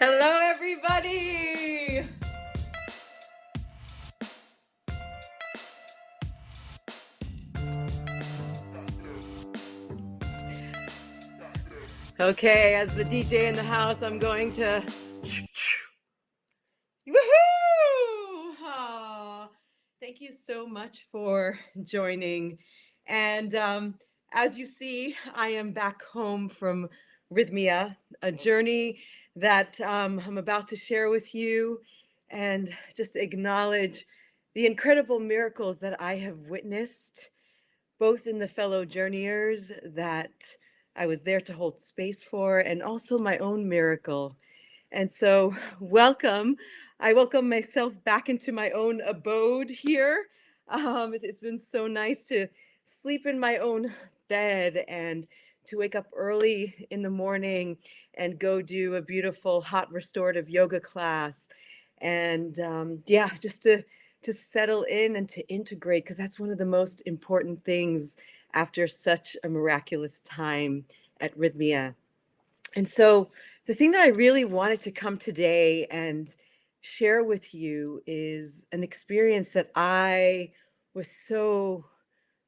Hello, everybody. Okay, as the DJ in the house, I'm going to woohoo! Aw, thank you so much for joining. And as you see, I am back home from Rythmia, a journey that I'm about to share with you and just acknowledge the incredible miracles that I have witnessed, both in the fellow journeyers that I was there to hold space for, and also my own miracle. And so, welcome. I welcome myself back into my own abode here. It's been so nice to sleep in my own bed and to wake up early in the morning and go do a beautiful hot restorative yoga class. And yeah, just to settle in and to integrate, because that's one of the most important things after such a miraculous time at Rhythmia. And so, the thing that I really wanted to come today and share with you is an experience that I was so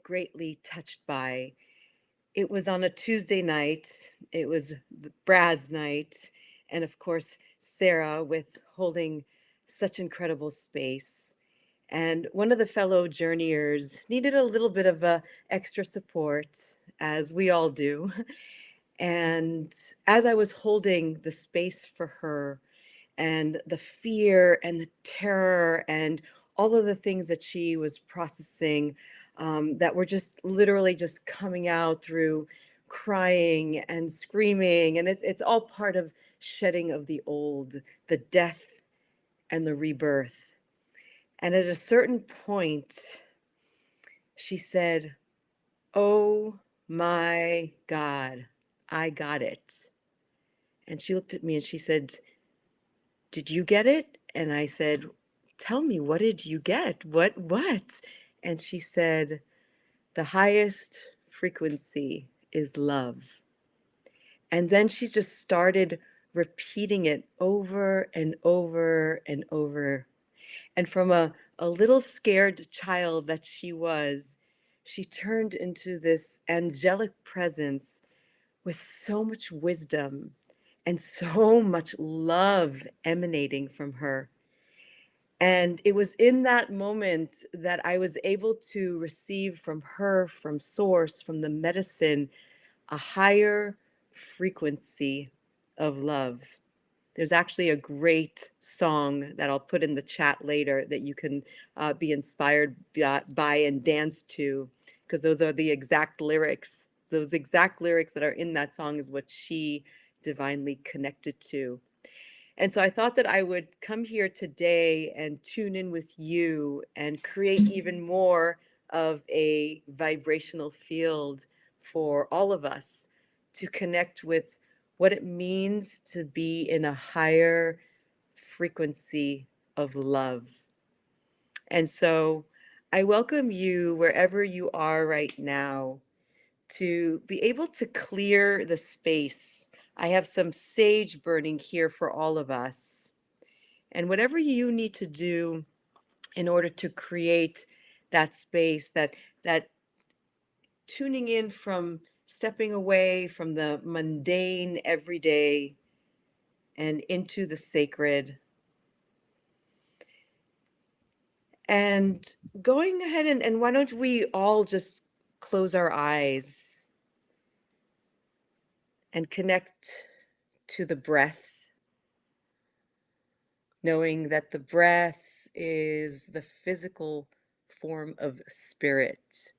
greatly touched by. It was on a Tuesday night. It was Brad's night, and of course, Sarah with holding such incredible space. And one of the fellow journeyers needed a little bit of extra support, as we all do. And as I was holding the space for her and the fear and the terror and all of the things that she was processing, that were just literally just coming out through crying and screaming, and it's all part of shedding of the old, the death and the rebirth. And at a certain point, she said, "Oh my God, I got it." And she looked at me and she said, "Did you get it?" And I said, "Tell me, what did you get? What?" And she said, "The highest frequency is love." And then she just started repeating it over and over and over. And from a little scared child that she turned into this angelic presence with so much wisdom and so much love emanating from her. And it was in that moment that I was able to receive from her, from source, from the medicine, a higher frequency of love. There's actually a great song that I'll put in the chat later that you can be inspired by and dance to, because those are the exact lyrics. Those exact lyrics that are in that song is what she divinely connected to. And so I thought that I would come here today and tune in with you and create even more of a vibrational field for all of us to connect with what it means to be in a higher frequency of love. And so I welcome you wherever you are right now to be able to clear the space. I have some sage burning here for all of us. And whatever you need to do in order to create that space, that tuning in from stepping away from the mundane everyday and into the sacred. And going ahead and why don't we all just close our eyes and connect to the breath, knowing that the breath is the physical form of spirit.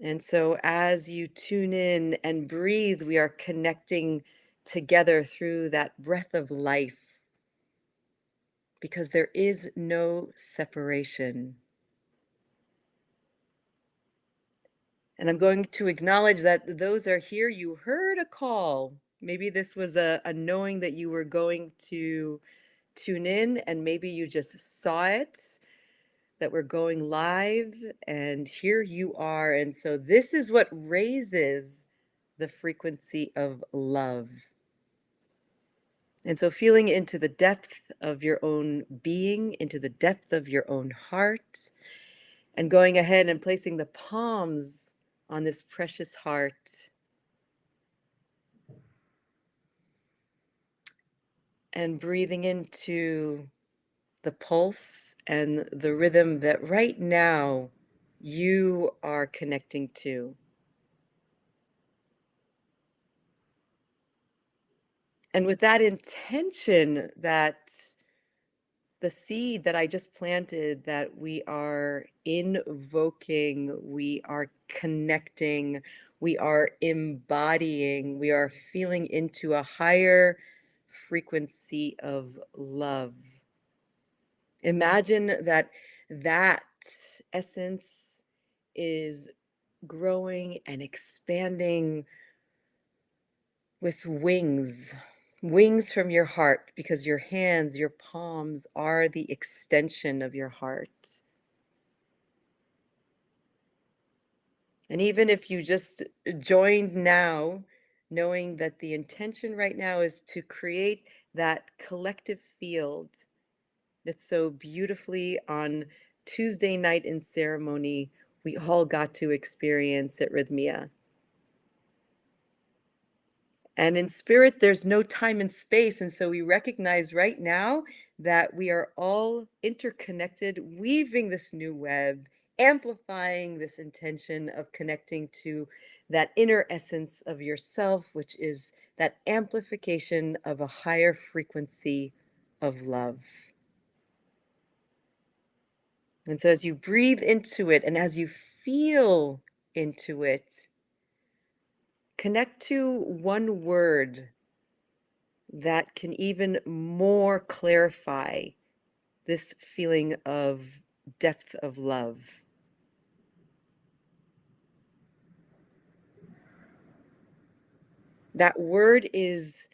And so as you tune in and breathe, we are connecting together through that breath of life, because there is no separation. And I'm going to acknowledge that those are here. You heard a call. Maybe this was a knowing that you were going to tune in, and maybe you just saw it, that we're going live, and here you are. And so this is what raises the frequency of love. And so feeling into the depth of your own being, into the depth of your own heart, and going ahead and placing the palms on this precious heart and breathing into the pulse and the rhythm that right now you are connecting to. And with that intention, that the seed that I just planted, that we are invoking, we are connecting, we are embodying, we are feeling into a higher frequency of love. Imagine that that essence is growing and expanding with wings, wings from your heart, because your hands, your palms are the extension of your heart. And even if you just joined now, knowing that the intention right now is to create that collective field that so beautifully on Tuesday night in ceremony we all got to experience at Rythmia. And in spirit, there's no time and space. And so we recognize right now that we are all interconnected, weaving this new web, amplifying this intention of connecting to that inner essence of yourself, which is that amplification of a higher frequency of love. And so as you breathe into it and as you feel into it, connect to one word that can even more clarify this feeling of depth of love. That word is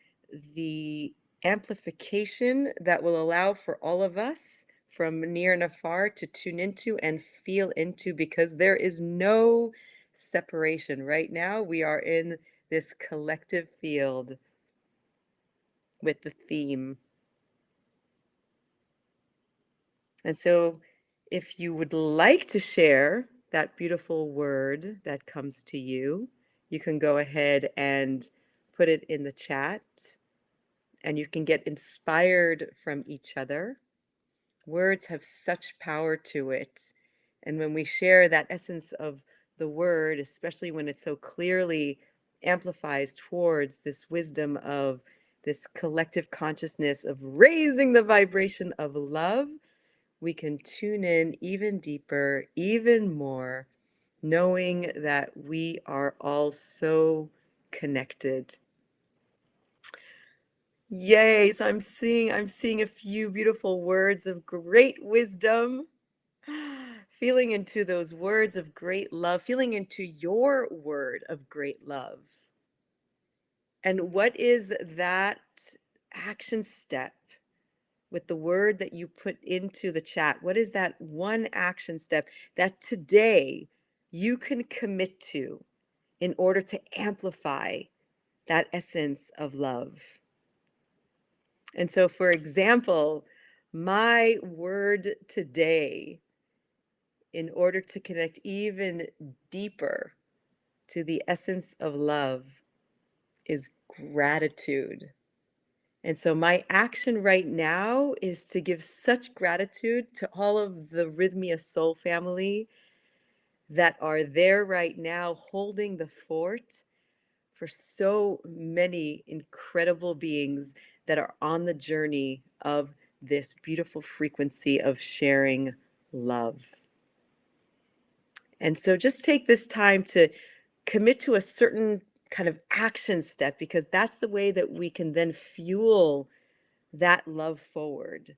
the amplification that will allow for all of us from near and afar to tune into and feel into, because there is no separation. Right now, we are in this collective field with the theme. And so, if you would like to share that beautiful word that comes to you, you can go ahead and put it in the chat, and you can get inspired from each other. Words have such power to it. And when we share that essence of the word, especially when it so clearly amplifies towards this wisdom of this collective consciousness of raising the vibration of love, we can tune in even deeper, even more, knowing that we are all so connected. Yay, so I'm seeing a few beautiful words of great wisdom. Feeling into those words of great love, feeling into your word of great love. And what is that action step with the word that you put into the chat? What is that one action step that today you can commit to in order to amplify that essence of love? And so, for example, my word today, in order to connect even deeper to the essence of love, is gratitude. And so my action right now is to give such gratitude to all of the Rhythmia Soul family that are there right now holding the fort for so many incredible beings that are on the journey of this beautiful frequency of sharing love. And so just take this time to commit to a certain kind of action step, because that's the way that we can then fuel that love forward.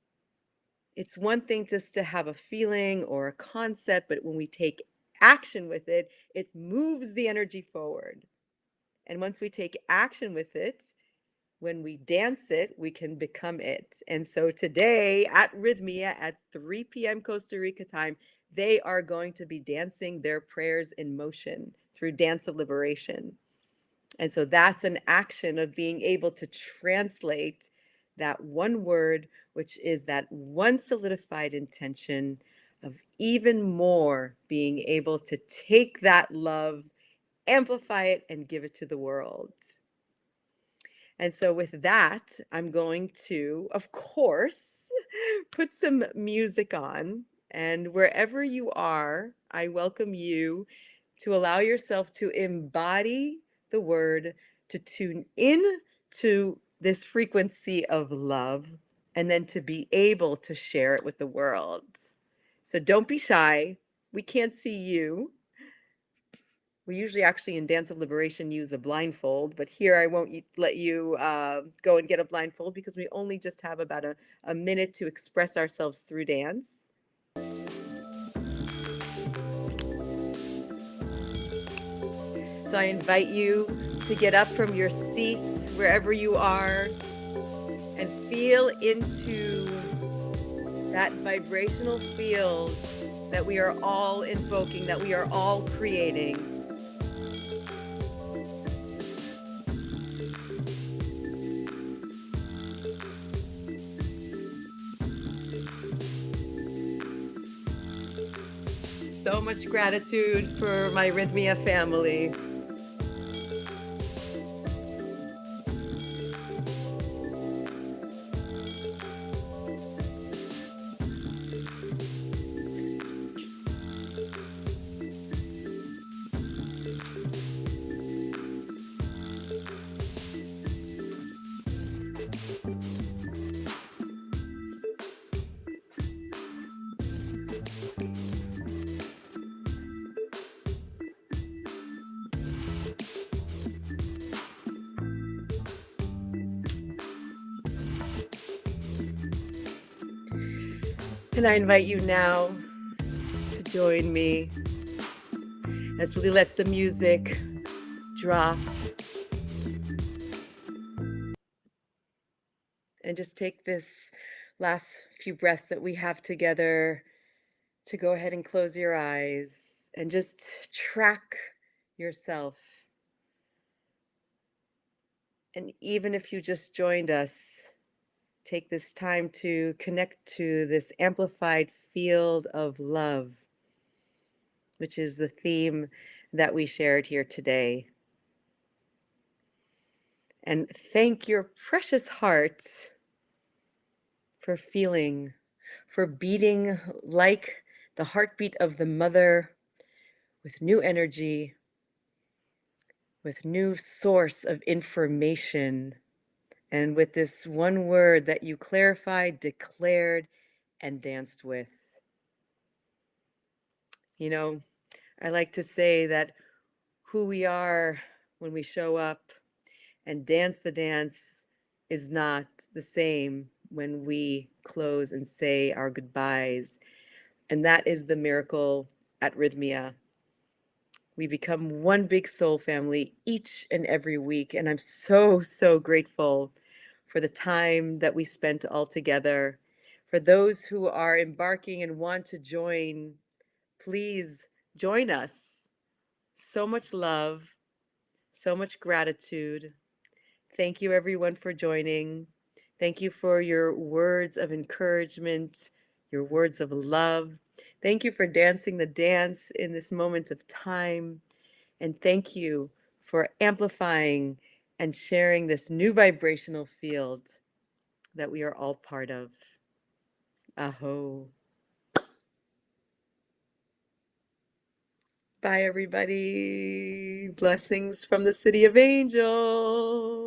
It's one thing just to have a feeling or a concept, but when we take action with it, it moves the energy forward. And once we take action with it, when we dance it, we can become it. And so today at Rhythmia at 3 p.m. Costa Rica time, they are going to be dancing their prayers in motion through Dance of Liberation. And so that's an action of being able to translate that one word, which is that one solidified intention of even more being able to take that love, amplify it, and give it to the world. And so, with that, I'm going to, of course, put some music on. And wherever you are, I welcome you to allow yourself to embody the word, to tune in to this frequency of love, and then to be able to share it with the world. So, don't be shy. We can't see you. We usually actually in Dance of Liberation use a blindfold, but here I won't let you go and get a blindfold because we only just have about a minute to express ourselves through dance. So I invite you to get up from your seats wherever you are and feel into that vibrational field that we are all invoking, that we are all creating. So much gratitude for my Rythmia family. And I invite you now to join me as we let the music drop and just take this last few breaths that we have together to go ahead and close your eyes and just track yourself. And even if you just joined us, take this time to connect to this amplified field of love, which is the theme that we shared here today. And thank your precious heart for feeling, for beating like the heartbeat of the mother with new energy, with new source of information, and with this one word that you clarified, declared, and danced with. You know, I like to say that who we are when we show up and dance the dance is not the same when we close and say our goodbyes. And that is the miracle at Rythmia. We become one big soul family each and every week. And I'm so, so grateful for the time that we spent all together. For those who are embarking and want to join, please join us. So much love, so much gratitude. Thank you, everyone, for joining. Thank you for your words of encouragement, your words of love. Thank you for dancing the dance in this moment of time. And thank you for amplifying and sharing this new vibrational field that we are all part of. Aho. Bye, everybody. Blessings from the City of Angels.